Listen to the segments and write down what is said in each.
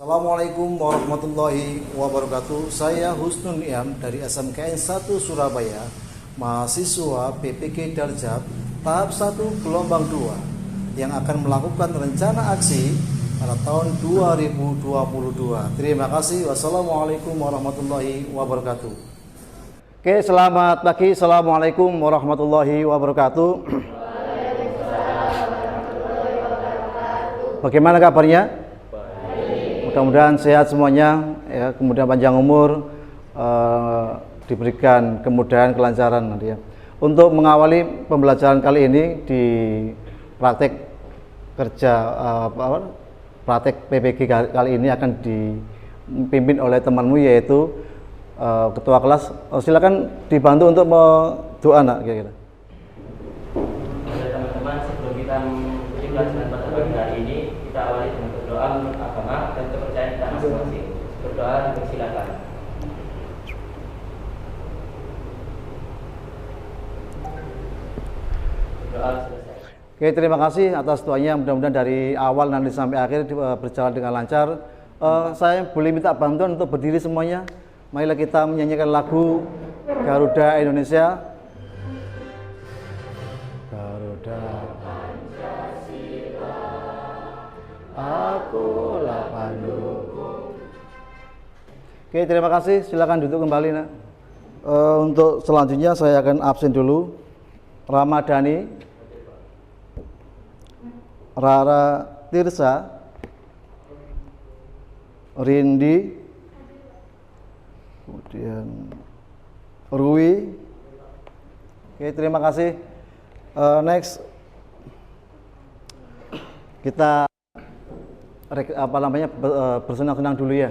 Assalamualaikum warahmatullahi wabarakatuh. Saya Husnul Niam dari SMKN 1 Surabaya, mahasiswa PPG Darjab tahap 1 gelombang 2 yang akan melakukan rencana aksi pada tahun 2022. Terima kasih. Wassalamualaikum warahmatullahi wabarakatuh. Oke, selamat pagi. Assalamualaikum warahmatullahi wabarakatuh. Bagaimana kabarnya? Mudah-mudahan sehat semuanya, ya, kemudian panjang umur, diberikan kemudahan, kelancaran nanti ya. Untuk mengawali pembelajaran kali ini di praktek kerja praktek PPG kali ini akan dipimpin oleh temanmu yaitu ketua kelas. Silakan dibantu untuk doa nak kira-kira. Teman-teman, sebelum kita mengikuti pelajaran pada pagi hari ini, kita awali dengan berdoa menurut agama dan kepercayaan kita masing-masing. Berdoa dipersilakan. Berdoa selesai. Oke, terima kasih atas doanya. Mudah-mudahan dari awal nanti sampai akhir berjalan dengan lancar. Saya boleh minta bantuan untuk berdiri semuanya. Marilah kita menyanyikan lagu Garuda Indonesia. Garuda Pancasila, akulah pendukung. Oke, terima kasih. Silakan duduk kembali nak. Untuk selanjutnya saya akan absen dulu. Ramadhani, Rara Tirsa, Rindi, kemudian Rui. Oke, terima kasih. Next kita bersenang-senang dulu ya.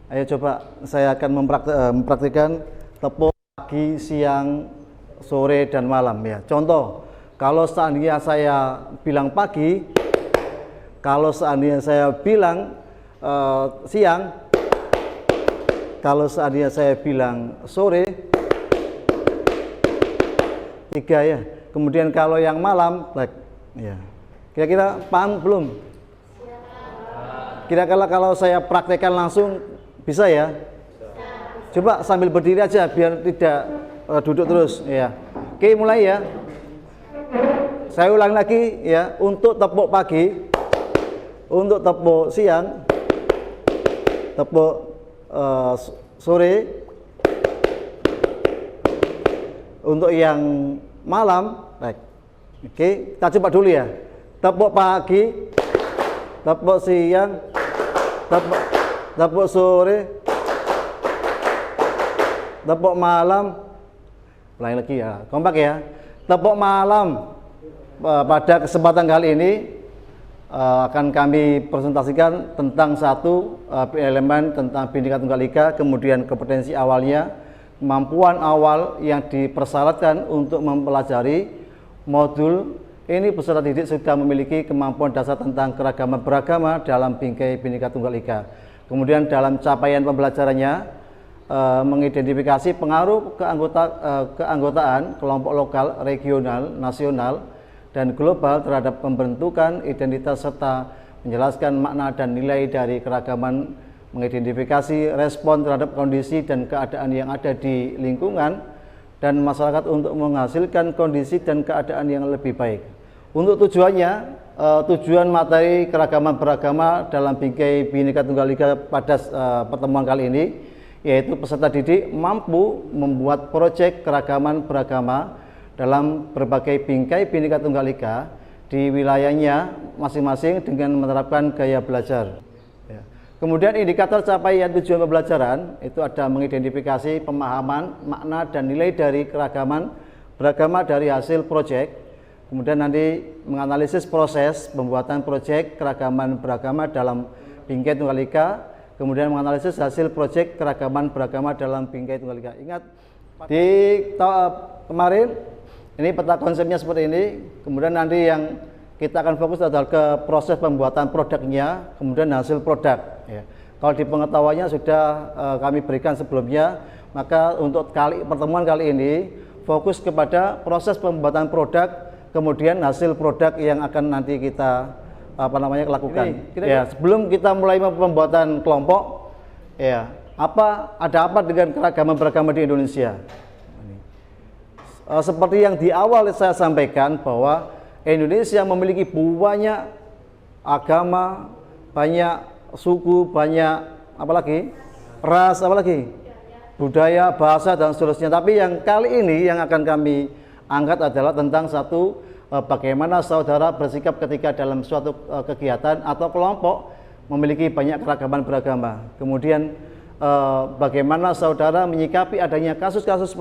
Ayo coba saya akan mempraktikkan tepuk pagi, siang, sore dan malam ya. Contoh, kalau seandainya saya bilang pagi, kalau seandainya saya bilang siang, kalau seandainya saya bilang sore, 3 ya. Kemudian kalau yang malam, ya. Kira-kira paham belum? Kira-kira kalau saya praktekkan langsung bisa ya? Coba sambil berdiri aja biar tidak duduk terus ya. Oke, mulai ya. Saya ulang lagi ya, untuk tepuk pagi, untuk tepuk siang, tepuk sore, untuk yang malam. Baik. Oke, kita coba dulu ya. Tepuk pagi, tepuk siang, tepuk sore, tepuk malam. Ulangi lagi ya, kompak ya. Tepuk malam. Pada kesempatan kali ini akan kami presentasikan tentang satu elemen tentang Bhinneka Tunggal Ika, kemudian kompetensi awalnya, kemampuan awal yang dipersyaratkan untuk mempelajari modul ini. Peserta didik sudah memiliki kemampuan dasar tentang keragaman beragama dalam bingkai Bhinneka Tunggal Ika. Kemudian dalam capaian pembelajarannya mengidentifikasi pengaruh keanggotaan kelompok lokal, regional, nasional, dan global terhadap pembentukan identitas serta menjelaskan makna dan nilai dari keragaman, mengidentifikasi respon terhadap kondisi dan keadaan yang ada di lingkungan dan masyarakat untuk menghasilkan kondisi dan keadaan yang lebih baik. Untuk tujuannya, tujuan materi keragaman beragama dalam bingkai Bhinneka Tunggal Ika pada pertemuan kali ini yaitu peserta didik mampu membuat proyek keragaman beragama dalam berbagai bingkai Bhinneka Tunggal Ika di wilayahnya masing-masing dengan menerapkan gaya belajar. Ya. Kemudian indikator capaian tujuan pembelajaran itu ada mengidentifikasi pemahaman, makna dan nilai dari keragaman beragama dari hasil proyek. Kemudian nanti menganalisis proses pembuatan proyek keragaman beragama dalam bingkai Tunggal Ika. Kemudian menganalisis hasil proyek keragaman beragama dalam bingkai Tunggal Ika. Ingat di kemarin ini peta konsepnya seperti ini. Kemudian nanti yang kita akan fokus adalah ke proses pembuatan produknya, kemudian hasil produk. Ya. Kalau di pengetahuannya sudah kami berikan sebelumnya, maka untuk pertemuan kali ini fokus kepada proses pembuatan produk, kemudian hasil produk yang akan nanti kita apa namanya lakukan. Ya, sebelum kita mulai pembuatan kelompok, ya, ada apa dengan keragaman beragama di Indonesia? Seperti yang di awal saya sampaikan bahwa Indonesia memiliki banyak agama, banyak suku, banyak apalagi ras, apalagi budaya, bahasa dan seterusnya. Tapi yang kali ini yang akan kami angkat adalah tentang satu bagaimana saudara bersikap ketika dalam suatu kegiatan atau kelompok memiliki banyak keragaman beragama. Kemudian bagaimana saudara menyikapi adanya kasus-kasus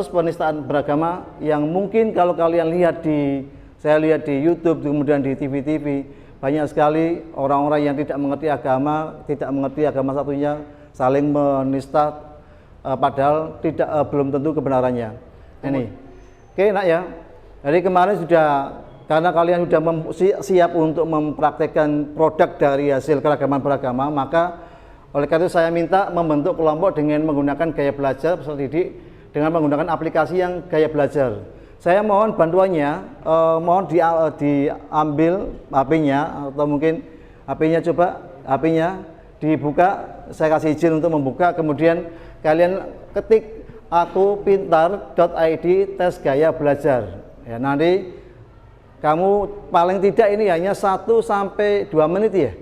penistaan beragama yang mungkin kalau kalian lihat saya lihat di YouTube, kemudian di TV-TV, banyak sekali orang-orang yang tidak mengerti agama satunya, saling menista, padahal belum tentu kebenarannya. Ini, oke nak ya. Jadi kemarin karena kalian sudah siap untuk mempraktekkan produk dari hasil keragaman beragama, maka oleh karena itu saya minta membentuk kelompok dengan menggunakan gaya belajar peserta didik dengan menggunakan aplikasi yang gaya belajar. Saya mohon bantuannya, mohon diambil HP-nya atau mungkin HP-nya dibuka, saya kasih izin untuk membuka, kemudian kalian ketik akupintar.id tes gaya belajar. Ya, nanti kamu paling tidak ini hanya 1 sampai 2 menit ya.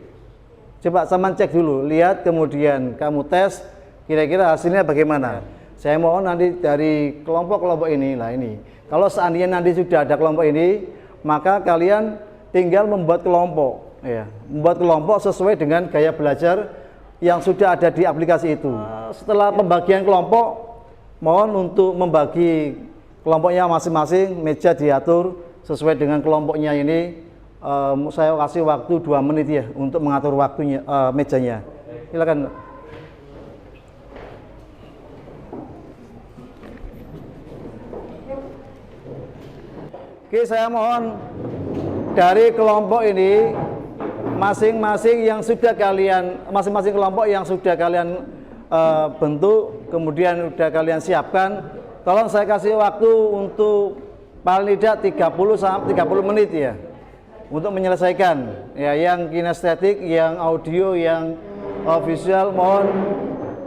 Coba sama cek dulu, lihat kemudian kamu tes kira-kira hasilnya bagaimana. Saya mohon nanti dari kelompok-kelompok ini kalau seandainya nanti sudah ada kelompok ini, maka kalian tinggal membuat kelompok, ya, membuat kelompok sesuai dengan gaya belajar yang sudah ada di aplikasi itu. Setelah pembagian kelompok, mohon untuk membagi kelompoknya masing-masing, meja diatur sesuai dengan kelompoknya ini. Saya kasih waktu 2 menit ya untuk mengatur waktunya, mejanya. Silakan. Oke, saya mohon dari kelompok ini masing-masing kelompok yang sudah kalian bentuk, kemudian sudah kalian siapkan, tolong saya kasih waktu untuk paling tidak 30 menit ya untuk menyelesaikan ya, yang kinestetik, yang audio, yang visual. Mohon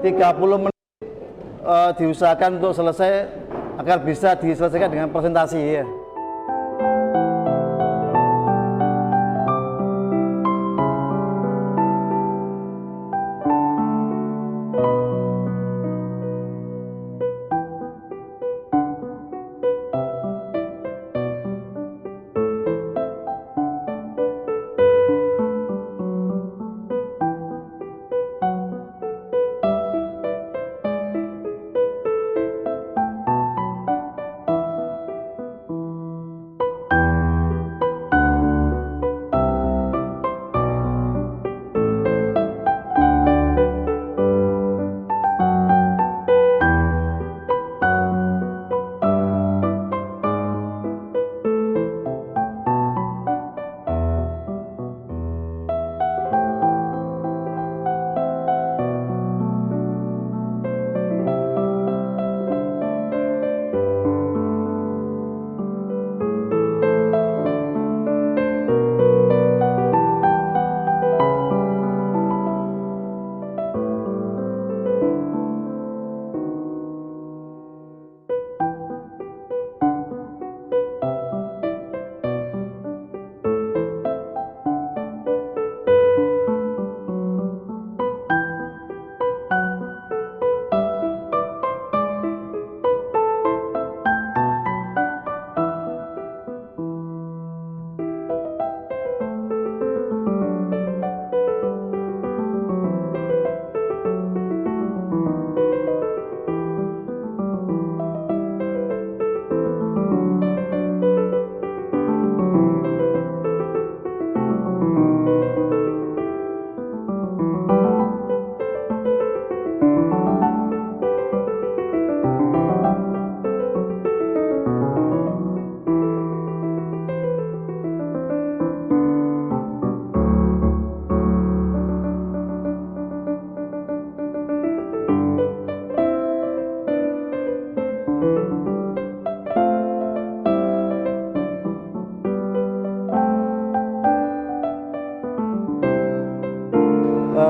30 menit diusahakan untuk selesai agar bisa diselesaikan dengan presentasi ya.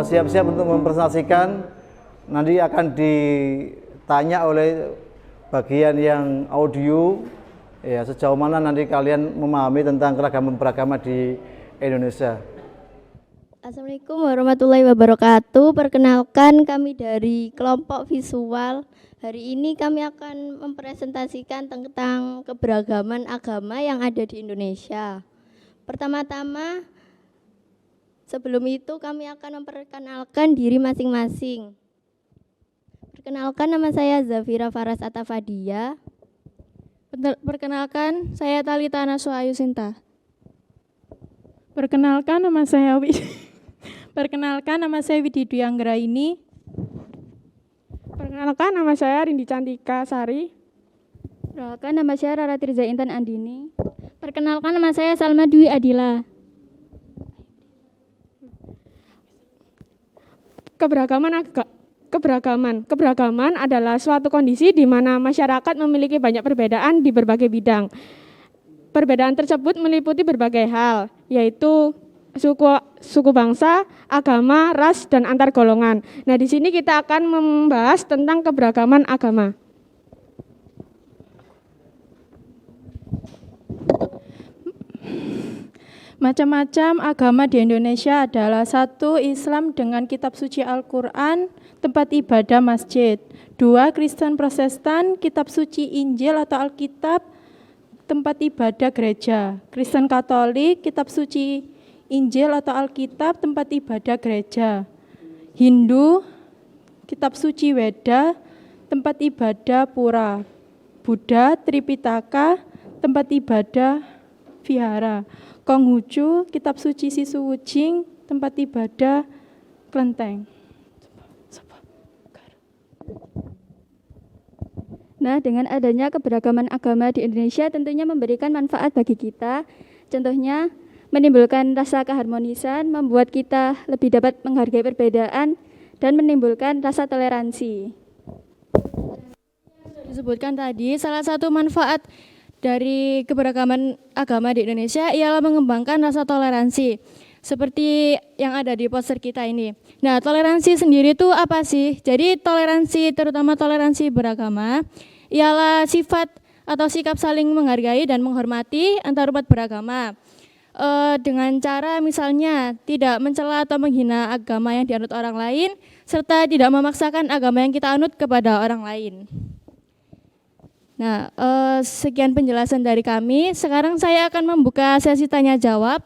siap-siap untuk mempresentasikan. Nanti akan ditanya oleh bagian yang audio, ya, sejauh mana nanti kalian memahami tentang keragaman beragama di Indonesia. Assalamualaikum warahmatullahi wabarakatuh. Perkenalkan, kami dari kelompok visual. Hari ini kami akan mempresentasikan tentang keberagaman agama yang ada di Indonesia. Pertama-tama, sebelum itu kami akan memperkenalkan diri masing-masing. Perkenalkan, nama saya Zafira Faras Atafadia. Perkenalkan, saya Talita Naswa Ayu Sinta. Perkenalkan, nama saya Widi Dwi Anggraini. Perkenalkan, nama saya Rindi Cantika Sari. Perkenalkan, nama saya Rara Tirza Intan Andini. Perkenalkan, nama saya Salma Dwi Adila. Keberagaman adalah suatu kondisi di mana masyarakat memiliki banyak perbedaan di berbagai bidang. Perbedaan tersebut meliputi berbagai hal, yaitu suku bangsa, agama, ras, dan antar golongan. Nah, di sini kita akan membahas tentang keberagaman agama. Macam-macam agama di Indonesia adalah: 1. Islam dengan kitab suci Al-Quran, tempat ibadah masjid. 2. Kristen Protestan, kitab suci Injil atau Alkitab, tempat ibadah gereja. Kristen Katolik, kitab suci Injil atau Alkitab, tempat ibadah gereja. Hindu, kitab suci Weda, tempat ibadah pura. Buddha, Tripitaka, tempat ibadah vihara. Konghucu, kitab suci Sisuwujing, tempat ibadah kelenteng. Nah, dengan adanya keberagaman agama di Indonesia tentunya memberikan manfaat bagi kita. Contohnya, menimbulkan rasa keharmonisan, membuat kita lebih dapat menghargai perbedaan, dan menimbulkan rasa toleransi. Disebutkan tadi, salah satu manfaat dari keberagaman agama di Indonesia ialah mengembangkan rasa toleransi, seperti yang ada di poster kita ini. Nah, toleransi sendiri itu apa sih? Jadi toleransi, terutama toleransi beragama, ialah sifat atau sikap saling menghargai dan menghormati antar umat beragama. Dengan cara misalnya tidak mencela atau menghina agama yang dianut orang lain, serta tidak memaksakan agama yang kita anut kepada orang lain. Nah, sekian penjelasan dari kami. Sekarang saya akan membuka sesi tanya jawab.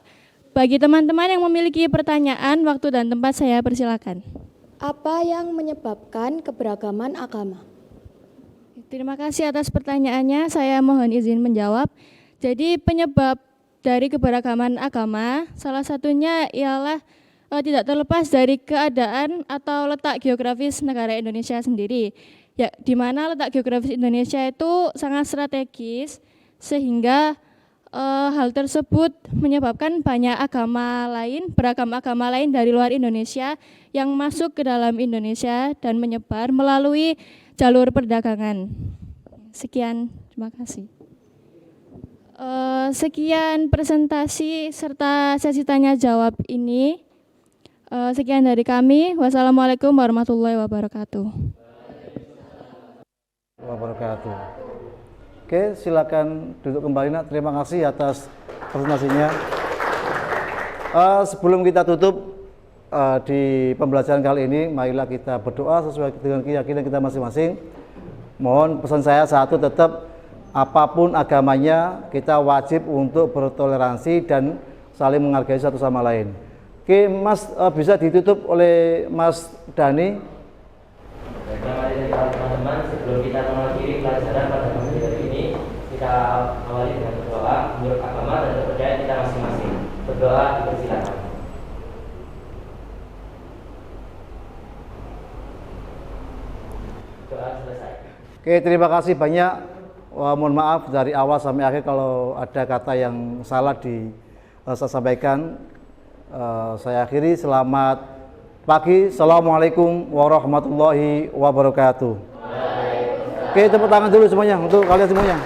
Bagi teman-teman yang memiliki pertanyaan, waktu dan tempat saya persilakan. Apa yang menyebabkan keberagaman agama? Terima kasih atas pertanyaannya. Saya mohon izin menjawab. Jadi penyebab dari keberagaman agama, salah satunya ialah tidak terlepas dari keadaan atau letak geografis negara Indonesia sendiri. Ya, di mana letak geografis Indonesia itu sangat strategis, sehingga hal tersebut menyebabkan banyak agama lain, beragam agama lain dari luar Indonesia yang masuk ke dalam Indonesia dan menyebar melalui jalur perdagangan. Sekian, terima kasih. Sekian presentasi serta sesi tanya jawab ini. Sekian dari kami. Wassalamualaikum warahmatullahi wabarakatuh. Wabarakatuh. Oke, silakan duduk kembali, Nak. Terima kasih atas presentasinya. Sebelum kita tutup di pembelajaran kali ini, marilah kita berdoa sesuai dengan keyakinan kita masing-masing. Mohon pesan saya satu, tetap apapun agamanya kita wajib untuk bertoleransi dan saling menghargai satu sama lain. Oke, Mas, bisa ditutup oleh Mas Dani. Teman-teman, sebelum kita mengakhiri pelajaran pada pagi hari ini, kita awali dengan berdoa menurut agama dan kepercayaan kita masing-masing. Berdoa, dipersilakan. Doa selesai. Oke, terima kasih banyak. Mohon maaf dari awal sampai akhir kalau ada kata yang salah saya sampaikan. Saya akhiri. Selamat pagi. Assalamualaikum warahmatullahi wabarakatuh. Oke, tepuk tangan dulu semuanya untuk kalian semuanya.